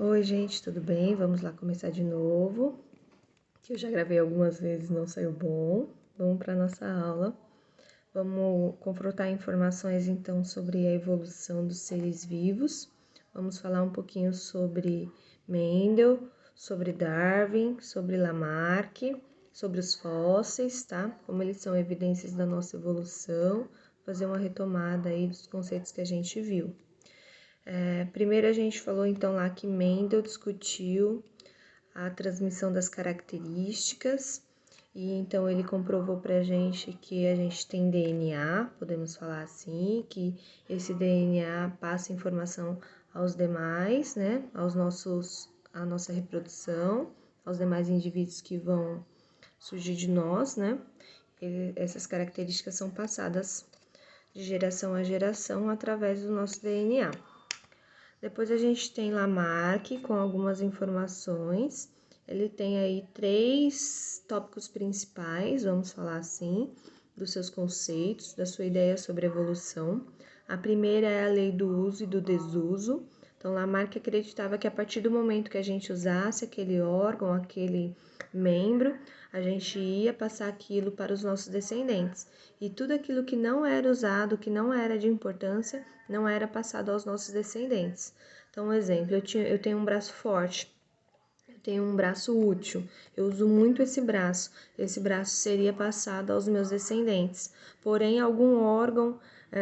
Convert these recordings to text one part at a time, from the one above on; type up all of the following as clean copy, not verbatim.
Oi, gente, tudo bem? Vamos lá começar de novo, que eu já gravei algumas vezes, não saiu bom. Vamos para nossa aula. Vamos confrontar informações então sobre a evolução dos seres vivos. Vamos falar um pouquinho sobre Mendel, sobre Darwin, sobre Lamarck, sobre os fósseis, tá? Como eles são evidências da nossa evolução, fazer uma retomada aí dos conceitos que a gente viu. Primeiro a gente falou então lá que Mendel discutiu a transmissão das características e então ele comprovou para a gente que a gente tem DNA, podemos falar assim, que esse DNA passa informação aos demais, né, à nossa reprodução, aos demais indivíduos que vão surgir de nós, né. Essas características são passadas de geração a geração através do nosso DNA. Depois a gente tem Lamarck com algumas informações. Ele tem aí 3 tópicos principais, vamos falar assim, dos seus conceitos, da sua ideia sobre evolução. A primeira é a lei do uso e do desuso. Então, Lamarck acreditava que a partir do momento que a gente usasse aquele órgão, aquele membro, a gente ia passar aquilo para os nossos descendentes. E tudo aquilo que não era usado, que não era de importância, não era passado aos nossos descendentes. Então, um exemplo, eu tenho um braço forte, eu tenho um braço útil, eu uso muito esse braço seria passado aos meus descendentes. Porém, algum órgão,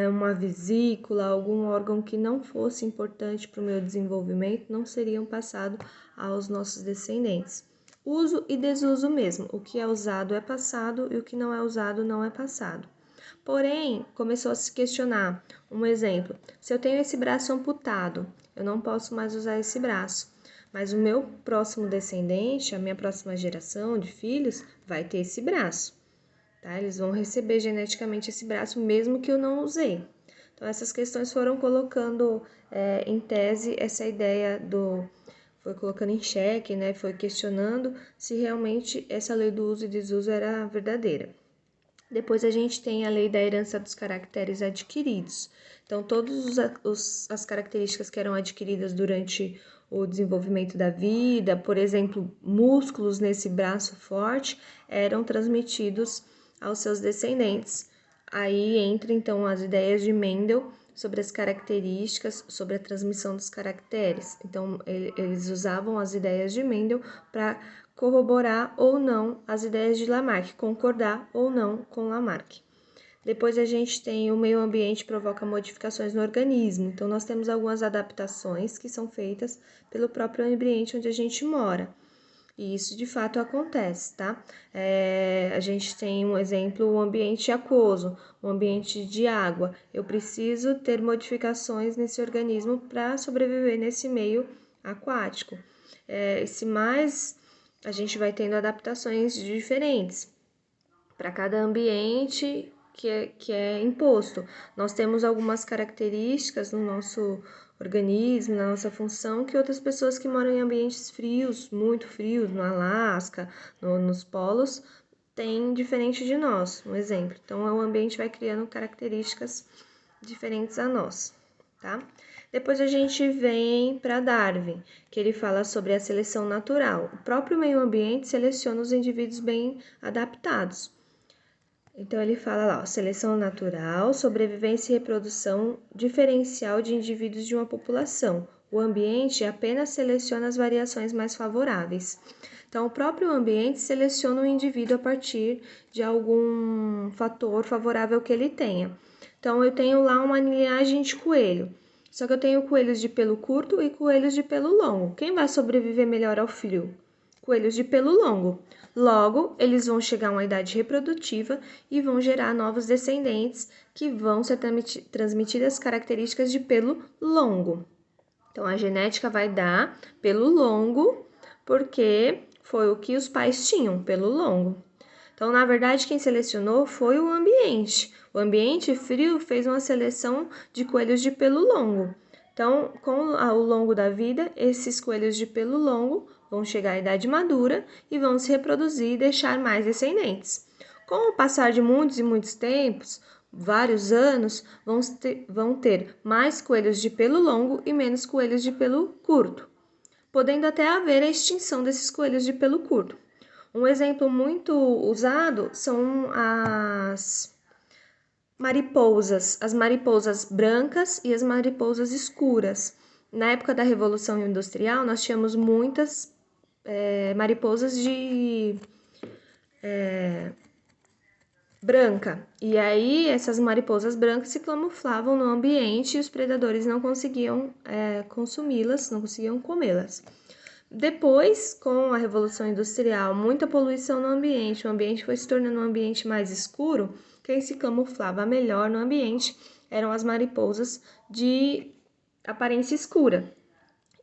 uma vesícula, algum órgão que não fosse importante para o meu desenvolvimento, não seriam passados aos nossos descendentes. Uso e desuso mesmo, o que é usado é passado e o que não é usado não é passado. Porém, começou a se questionar. Um exemplo, se eu tenho esse braço amputado, eu não posso mais usar esse braço. Mas o meu próximo descendente, a minha próxima geração de filhos, vai ter esse braço. Tá? Eles vão receber geneticamente esse braço, mesmo que eu não usei. Então, essas questões foram colocando em tese essa ideia foi colocando em xeque, né? Foi questionando se realmente essa lei do uso e desuso era verdadeira. Depois a gente tem a lei da herança dos caracteres adquiridos. Então, todas as características que eram adquiridas durante o desenvolvimento da vida, por exemplo, músculos nesse braço forte, eram transmitidos aos seus descendentes. Aí entra então as ideias de Mendel sobre as características, sobre a transmissão dos caracteres. Então, eles usavam as ideias de Mendel para corroborar ou não as ideias de Lamarck, concordar ou não com Lamarck. Depois a gente tem o meio ambiente provoca modificações no organismo. Então, nós temos algumas adaptações que são feitas pelo próprio ambiente onde a gente mora. E isso de fato acontece, tá? A gente tem um exemplo, o ambiente aquoso, o ambiente de água. Eu preciso ter modificações nesse organismo para sobreviver nesse meio aquático. Se mais a gente vai tendo adaptações diferentes para cada ambiente que é imposto. Nós temos algumas características no nosso organismo, na nossa função, que outras pessoas que moram em ambientes frios, muito frios, no Alasca, nos polos, têm diferente de nós, um exemplo. Então, o ambiente vai criando características diferentes a nós, tá? Depois a gente vem para Darwin, que ele fala sobre a seleção natural. O próprio meio ambiente seleciona os indivíduos bem adaptados. Então, ele fala lá, ó, seleção natural, sobrevivência e reprodução diferencial de indivíduos de uma população. O ambiente apenas seleciona as variações mais favoráveis. Então, o próprio ambiente seleciona o indivíduo a partir de algum fator favorável que ele tenha. Então, eu tenho lá uma linhagem de coelho. Só que eu tenho coelhos de pelo curto e coelhos de pelo longo. Quem vai sobreviver melhor ao frio? Coelhos de pelo longo. Logo, eles vão chegar a uma idade reprodutiva e vão gerar novos descendentes que vão ser transmitidas características de pelo longo. Então, a genética vai dar pelo longo porque foi o que os pais tinham, pelo longo. Então, na verdade, quem selecionou foi o ambiente. O ambiente frio fez uma seleção de coelhos de pelo longo. Então, com o longo da vida, esses coelhos de pelo longo vão chegar à idade madura e vão se reproduzir e deixar mais descendentes. Com o passar de muitos e muitos tempos, vários anos, vão ter mais coelhos de pelo longo e menos coelhos de pelo curto. podendo até haver a extinção desses coelhos de pelo curto. Um exemplo muito usado são as mariposas, as mariposas brancas e as mariposas escuras. Na época da Revolução Industrial, nós tínhamos muitas mariposas de branca. E aí, essas mariposas brancas se camuflavam no ambiente e os predadores não conseguiam consumi-las, não conseguiam comê-las. Depois, com a Revolução Industrial, muita poluição no ambiente, o ambiente foi se tornando um ambiente mais escuro, quem se camuflava melhor no ambiente eram as mariposas de aparência escura.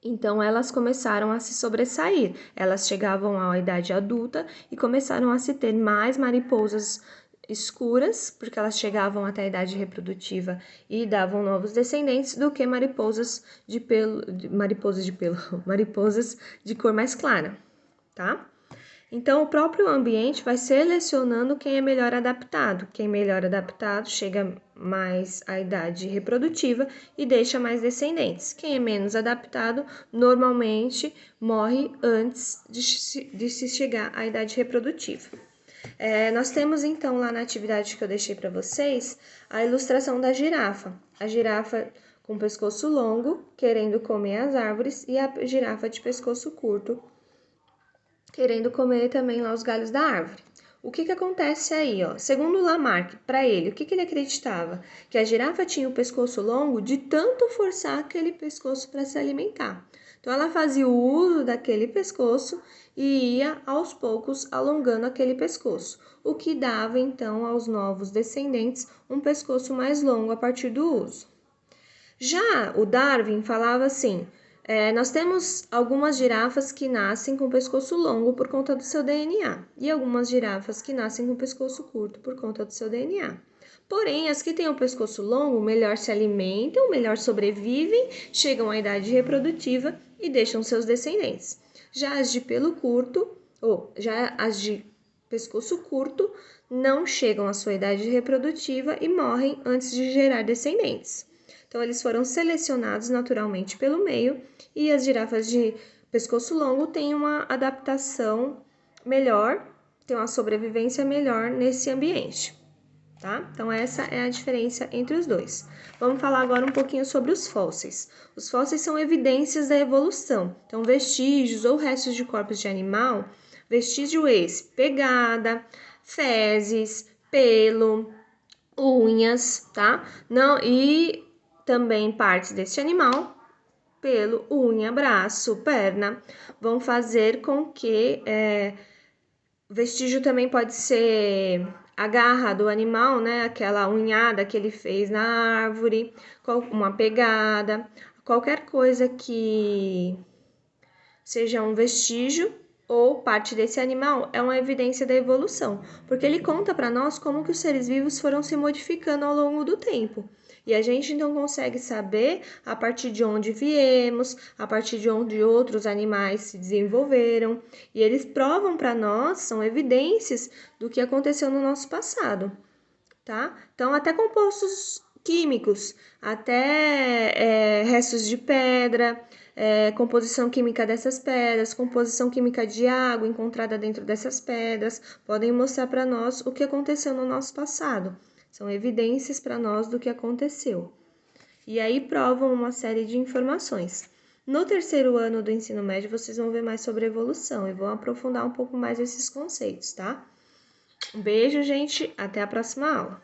Então, elas começaram a se sobressair, elas chegavam à idade adulta e começaram a se ter mais mariposas escuras, porque elas chegavam até a idade reprodutiva e davam novos descendentes, do que mariposas de mariposas de cor mais clara, tá? Então, o próprio ambiente vai selecionando quem é melhor adaptado. Quem é melhor adaptado chega mais à idade reprodutiva e deixa mais descendentes. Quem é menos adaptado, normalmente morre antes de se chegar à idade reprodutiva. Nós temos, então, lá na atividade que eu deixei para vocês, a ilustração da girafa. A girafa com pescoço longo, querendo comer as árvores, e a girafa de pescoço curto, querendo comer também lá os galhos da árvore. O que acontece aí, ó? Segundo Lamarck, para ele, o que ele acreditava? Que a girafa tinha o pescoço longo de tanto forçar aquele pescoço para se alimentar. Então, ela fazia o uso daquele pescoço e ia, aos poucos, alongando aquele pescoço, o que dava, então, aos novos descendentes um pescoço mais longo a partir do uso. Já o Darwin falava assim, nós temos algumas girafas que nascem com o pescoço longo por conta do seu DNA e algumas girafas que nascem com o pescoço curto por conta do seu DNA. Porém, as que têm o pescoço longo melhor se alimentam, melhor sobrevivem, chegam à idade reprodutiva e deixam seus descendentes. Já as de pelo curto, já as de pescoço curto, não chegam à sua idade reprodutiva e morrem antes de gerar descendentes. Então, eles foram selecionados naturalmente pelo meio e as girafas de pescoço longo têm uma adaptação melhor, têm uma sobrevivência melhor nesse ambiente, tá? Então, essa é a diferença entre os dois. Vamos falar agora um pouquinho sobre os fósseis. Os fósseis são evidências da evolução. Então, vestígios ou restos de corpos de animal, vestígio esse, pegada, fezes, pelo, unhas, tá? E também partes deste animal, pelo, unha, braço, perna, vão fazer com que vestígio também pode ser a garra do animal, né? Aquela unhada que ele fez na árvore, uma pegada, qualquer coisa que seja um vestígio ou parte desse animal é uma evidência da evolução, porque ele conta para nós como que os seres vivos foram se modificando ao longo do tempo. E a gente então consegue saber a partir de onde viemos, a partir de onde outros animais se desenvolveram, e eles provam para nós, são evidências do que aconteceu no nosso passado, tá? Então, até compostos químicos, até restos de pedra, composição química dessas pedras, composição química de água encontrada dentro dessas pedras, podem mostrar para nós o que aconteceu no nosso passado. São evidências para nós do que aconteceu. E aí provam uma série de informações. No terceiro ano do ensino médio, vocês vão ver mais sobre evolução e vão aprofundar um pouco mais esses conceitos, tá? Um beijo, gente. Até a próxima aula.